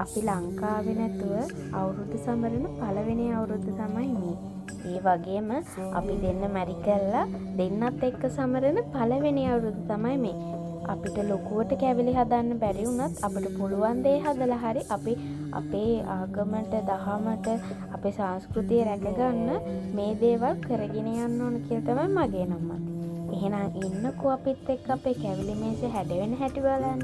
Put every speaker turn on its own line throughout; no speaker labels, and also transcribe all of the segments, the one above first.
අපි ලංකාවේ නැතුව අවුරුදු සමරන පළවෙනි අවුරුද්ද තමයි මේ. ඒ වගේම අපි දෙන්න මැරි කල්ලා දෙන්නත් එක්ක සමරන පළවෙනි අවුරුද්ද තමයි මේ. අපිට ලොකුවට කැවිලි හදන්න බැරි වුණත් අපිට පුළුවන් දේ හදලා හරි අපි අපේ ආගමට දහමට අපේ සංස්කෘතිය රැකගන්න මේ දේවල් කරගෙන යන්න ඕන කියලා තමයි මගේ නම් මතය. එහෙනම් ඉන්නකෝ අපිත් එක්ක අපේ කැවිලි මේසේ හැඩවෙන හැටි බලන්න.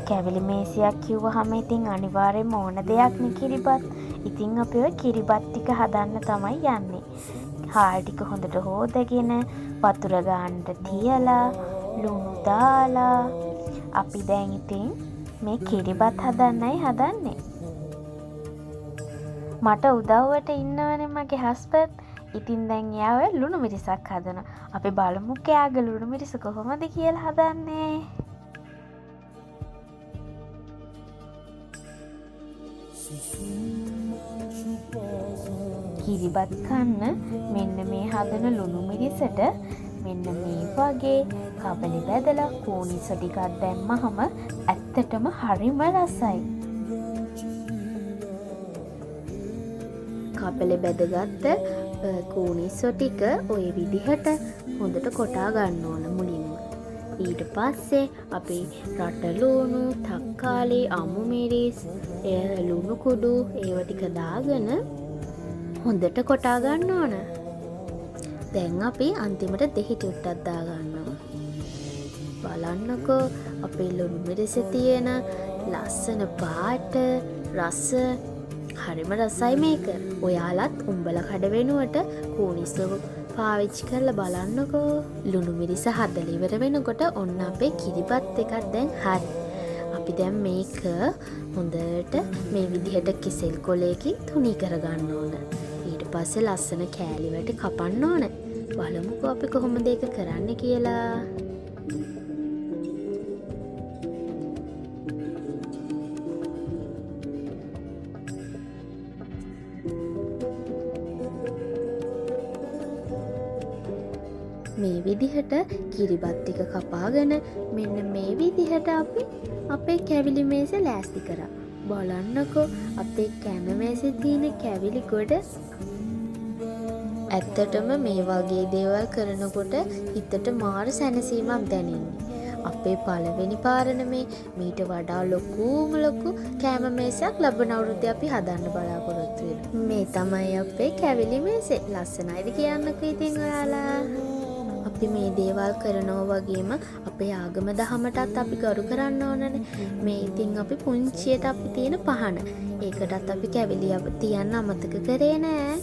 කැවිලි මේසයක් කිව්වහම ඉතින් අනිවාර්යෙන්ම ඕන දෙයක් නේ කිරිබත්. ඉතින් අපි ඔය කිරිබත් ටික හදන්න තමයි යන්නේ. හාල් ටික හොඳට හොදගෙන වතුර ගන්නට තියලා ලුණු දාලා අපි දැන් ඉතින් මේ කිරිබත් හදන්නයි හදන්නේ. මට උදව්වට ඉන්නවනේ මගේ හස්බන්ඩ්. ඉතින් දැන් එයා ඔය ලුණු මිරිසක් හදනවා. අපි බලමු එයාගේ ලුණු මිරිස කොහොමද කියලා හදන්නේ. කිරිබත් කන්න මෙන්න මේ හදන ලුණු මිරිසට මෙන්න මේ වගේ කබලි බැදලා කෝනිස ටිකක් දැම්මහම ඇත්තටම හරිම රසයි. කබලි බැදගත්ත කෝනිසෝ ටික ඔය විදිහට හොඳට කොටා ගන්න ඕන මුලින්ම. ඊට පස්සේ අපි රට ලුණු, තක්කාලි, අමු මිරිස්, ලුණු කුඩු ඒව ටික දාගෙන හොඳට කොටා ගන්න ඕන. දැන් අපි අන්තිමට දෙහි ටිකක් දා ගන්නවා. බලන්නකෝ අපේ ලුණු මිරිස් තියෙන ලස්සන පාට රස හරිම රසයි මේක. ඔයාලත් උඹලා කඩ වෙනුවට කෝනිසෝ පාවිච්චි කරලා බලන්නකෝ. ලුණු මිරිස හදලා ඉවර වෙනකොට ඔන්න අපේ කිරිබත් එකක් දැන් හරි. අපි දැන් මේක හොඳට මේ විදිහට කෙසෙල් කොලයකින් තුනී කරගන්න ඕන. ඊට පස්සේ ලස්සන කෑලි වලට කපන්න ඕන. බලමුකෝ අපි කොහොමද ඒක කරන්නේ කියලා. මේ විදිහට කිරිබත් ටික කපාගෙන මෙන්න මේ විදිහට අපි අපේ කැවිලි මේසේ ලෑස්ති කරා. බලන්නකෝ අපේ කැම මේසේ තියෙන කැවිලි ගොඩ. ඇත්තටම මේ වගේ දේවල් කරනකොට හිතට මාර සැනසීමක් දැනෙන්නේ. අපේ පළවෙනි පාරන මීට වඩා ලොකු කෑම මේසයක් ලබන අවුරුද්දේ අපි හදන්න බලාපොරොත්තු වෙනවා. මේ තමයි අපේ කැවිලි මේසේ. ලස්සනයිද කියන්නකෝ ඉතින් ඔයාලා. අපි මේ දේවල් කරනවා වගේම අපේ ආගම දහමටත් අපි ගරු කරන්න ඕනනේ. මේ ඉතින් අපි පුංචියට අපි තියෙන පහන. ඒකටත් අපි කැවිලි තියන්න අමතක කරේ නෑ.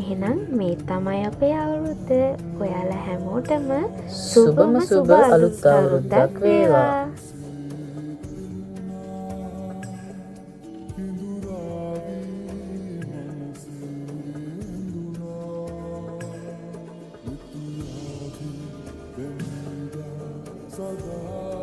එහෙනම් මේ තමයි අපේ අවුරුද්ද. ඔයාලා හැමෝටම සුබම සුබ අලුත් අවුරුද්දක් වේවා.
Sada